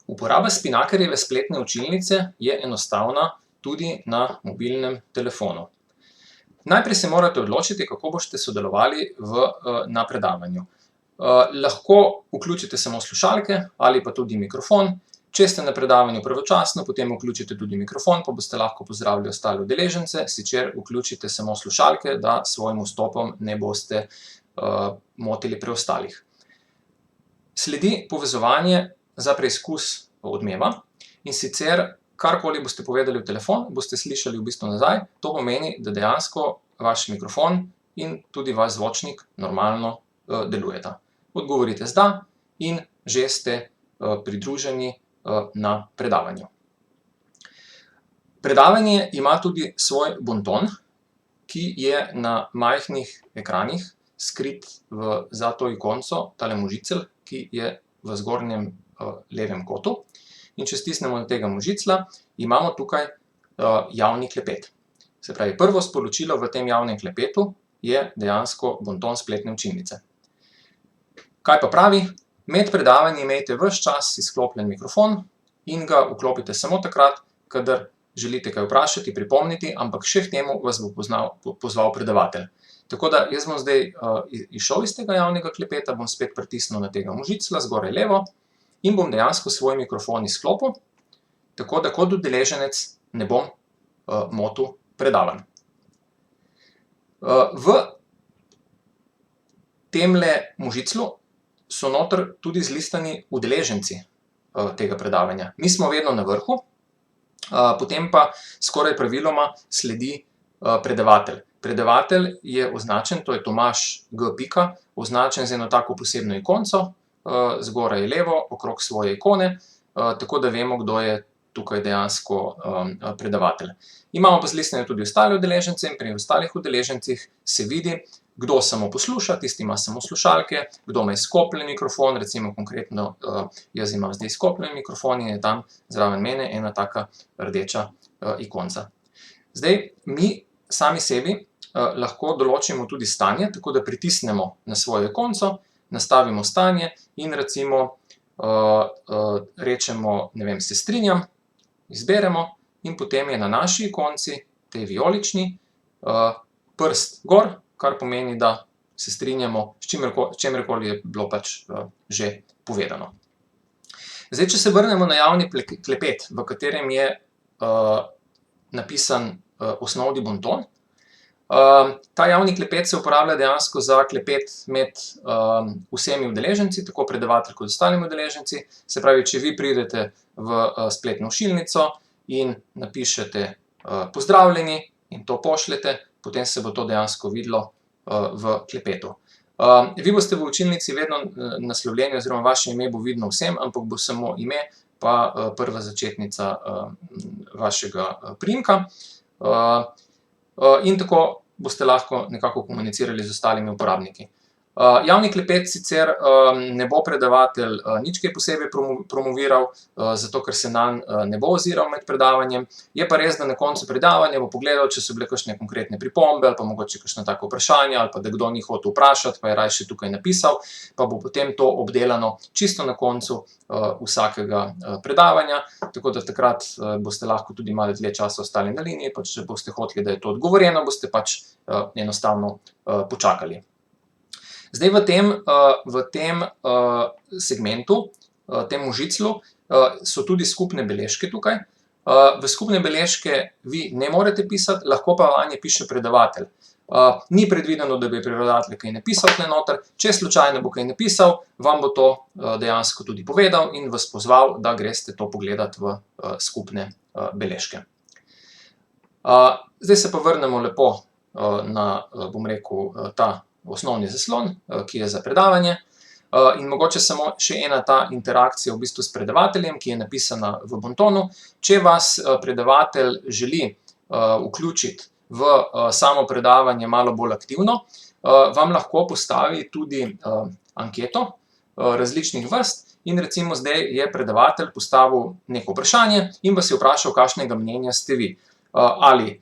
Uporaba Spinnakerjeve spletne učilnice je enostavna tudi na mobilnem telefonu. Najprej se morate odločiti, kako boste sodelovali na predavanju. Lahko vključite samo slušalke ali pa tudi mikrofon. Če ste na predavanju pravočasno, potem vključite tudi mikrofon, pa boste lahko pozdravili ostale udeležence, sicer vključite samo slušalke, da s svojim vstopom ne boste motili preostalih. Sledi povezovanje za preizkus odmeva, in sicer karkoli boste povedali v telefon, boste slišali v bistvu nazaj. To pomeni, da dejansko vaš mikrofon in tudi vaš zvočnik normalno delujeta. Odgovorite z da in že ste pridruženi na predavanju. Predavanje ima tudi svoj bonton, ki je na majhnih ekranih skrit za to ikonco, tale možicelj, ki je v zgornjem levem kotu. In če stisnemo na tega možicla, imamo tukaj javni klepet. Se pravi, prvo sporočilo v tem javnem klepetu je dejansko bonton spletne učilnice. Kaj pa pravi? Med predavanjem imejte ves čas izklopljen mikrofon in ga vklopite samo takrat, kadar želite kaj vprašati, pripomniti, ampak še k temu vas bo pozval predavatelj. Tako da jaz bom zdaj izšel iz tega javnega klepeta, bom spet pritisnil na tega možicla zgoraj levo in bom dejansko svoj mikrofon izklopil, tako da kot udeleženec ne bom motil predavanj. V temle možiclu so noter tudi zlistani udeleženci tega predavanja. Mi smo vedno na vrhu, potem pa skoraj praviloma sledi predavatelj. Predavatelj je označen, to je Tomaž G. Pika, označen z eno tako posebno ikonco, zgoraj levo, okrog svoje ikone, tako da vemo, kdo je tukaj dejansko predavatelj. Imamo pa zlistane tudi ostale udeležence in pri ostalih udeležencih se vidi, kdo samo posluša, tisti ima samo slušalke, kdo ima izklopljen mikrofon, recimo konkretno jaz imam zdaj izklopljen mikrofon in je tam zraven mene ena taka rdeča ikonca. Zdaj, mi sami sebi lahko določimo tudi stanje, tako da pritisnemo na svojo ikonco, nastavimo stanje in recimo rečemo, ne vem, se strinjam, izberemo in potem je na naši ikonci, tej vijolični, prst gor, kar pomeni, da se strinjamo s čimerkoli je bilo pač že povedano. Zdaj, če se vrnemo na javni klepet, v katerem je napisan osnovni bonton. Ta javni klepet se uporablja dejansko za klepet med vsemi udeleženci, tako predavatelj kot ostalimi udeleženci. Se pravi, če vi pridete v spletno učilnico in napišete pozdravljeni in to pošljete, potem se bo to dejansko videlo v klepetu. Vi boste v učilnici vedno naslovljeni oziroma vaše ime bo vidno vsem, ampak bo samo ime pa prva začetnica vašega priimka. In tako boste lahko nekako komunicirali z ostalimi uporabniki. Javni klepet sicer ne bo predavatelj nič kaj posebej promoviral, zato ker se nanj ne bo oziral med predavanjem. Je pa res, da na koncu predavanja bo pogledal, če so bile kakšne konkretne pripombe ali pa mogoče kakšna taka vprašanja ali pa da kdo ni hotel vprašati, pa je rajši tukaj napisal, pa bo potem to obdelano čisto na koncu vsakega predavanja, tako da takrat boste lahko tudi malo dlje časa ostali na liniji, pa če boste hoteli, da je to odgovorjeno, boste pač enostavno počakali. Zdaj, v tem segmentu, tem možiclu, so tudi skupne beležke tukaj. V skupne beležke vi ne morete pisati, lahko pa vanje piše predavatelj. Ni predvideno, da bi predavatelj kaj napisal tukaj noter, če slučajno bo kaj napisal, vam bo to dejansko tudi povedal in vas pozval, da greste to pogledati v skupne beležke. Zdaj se pa vrnemo lepo na, bom rekel, ta osnovni zaslon, ki je za predavanje. In mogoče samo še ena ta interakcija v bistvu s predavateljem, ki je napisana v bontonu. Če vas predavatelj želi vključiti v samo predavanje malo bolj aktivno, vam lahko postavi tudi anketo različnih vrst in recimo zdaj je predavatelj postavil neko vprašanje in vas je vprašal, kakšnega mnenja ste vi. Ali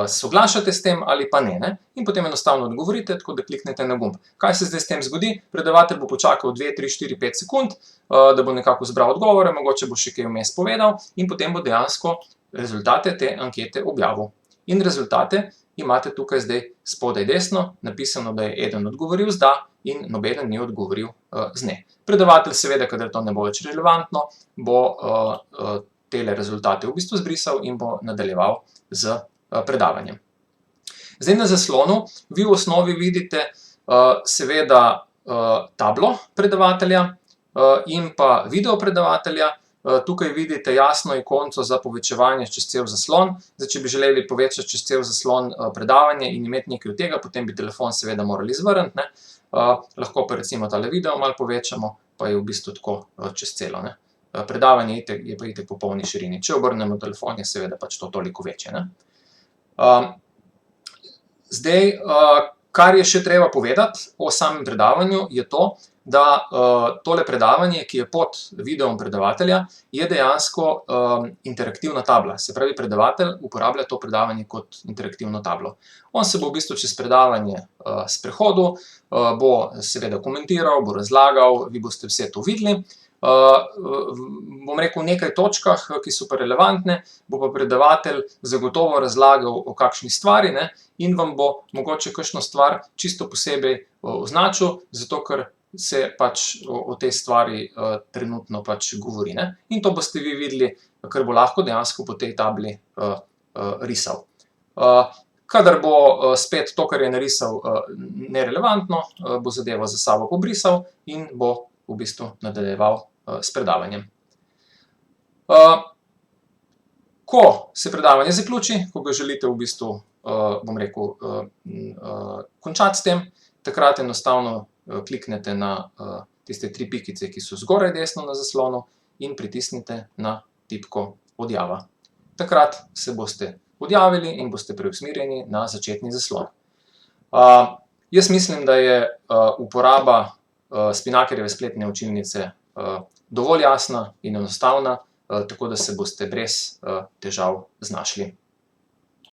soglašate s tem ali pa ne, in potem enostavno odgovorite, tako da kliknete na gumb. Kaj se zdaj s tem zgodi? Predavatelj bo počakal 2, 3, 4, 5 sekund, da bo nekako zbral odgovore, mogoče bo še kaj vmes povedal in potem bo dejansko rezultate te ankete objavil. In rezultate imate tukaj zdaj spodaj desno, napisano, da je eden odgovoril z da in nobeden ni odgovoril z ne. Predavatelj seveda, kadar to ne bo več relevantno, bo tele rezultate v bistvu zbrisal in bo nadaljeval z predavanjem. Zdaj na zaslonu vi v osnovi vidite seveda tablo predavatelja in pa video predavatelja. Tukaj vidite jasno ikonco za povečevanje čez cel zaslon. Zdaj, če bi želeli povečati čez cel zaslon predavanje in imeti nekaj od tega, potem bi telefon seveda morali zvrniti, ne. Lahko pa recimo tale video malo povečamo, pa je v bistvu tako čez celo, ne. Predavanje je pa itak po polni širini. Če obrnemo telefon, je seveda pač to toliko večje, ne. Zdaj, kar je še treba povedati o samem predavanju, je to, da tole predavanje, ki je pod videom predavatelja, je dejansko interaktivna tabla. Se pravi, predavatelj uporablja to predavanje kot interaktivno tablo. On se bo v bistvu čez predavanje sprehodil, bo seveda komentiral, bo razlagal, vi boste vse to videli. Bom rekel, v nekaj točkah, ki so pa relevantne, bo pa predavatelj zagotovo razlagal o kakšni stvari, ne, in vam bo mogoče kakšno stvar čisto posebej označil, zato ker se pač o tej stvari trenutno pač govori, ne. In to boste vi videli, ker bo lahko dejansko po tej tabli risal. Kadar bo spet to, kar je narisal, nerelevantno, bo zadevo za sabo pobrisal in bo v bistvu nadaljeval s predavanjem. Ko se predavanje zaključi, ko ga želite v bistvu, bom rekel, končati s tem, takrat enostavno kliknete na tiste 3 pikice, ki so zgoraj desno na zaslonu in pritisnite na tipko odjava. Takrat se boste odjavili in boste preusmerjeni na začetni zaslon. Jaz mislim, da je uporaba Spinakerjeve spletne učilnice dovolj jasna in enostavna, tako da se boste brez težav znašli.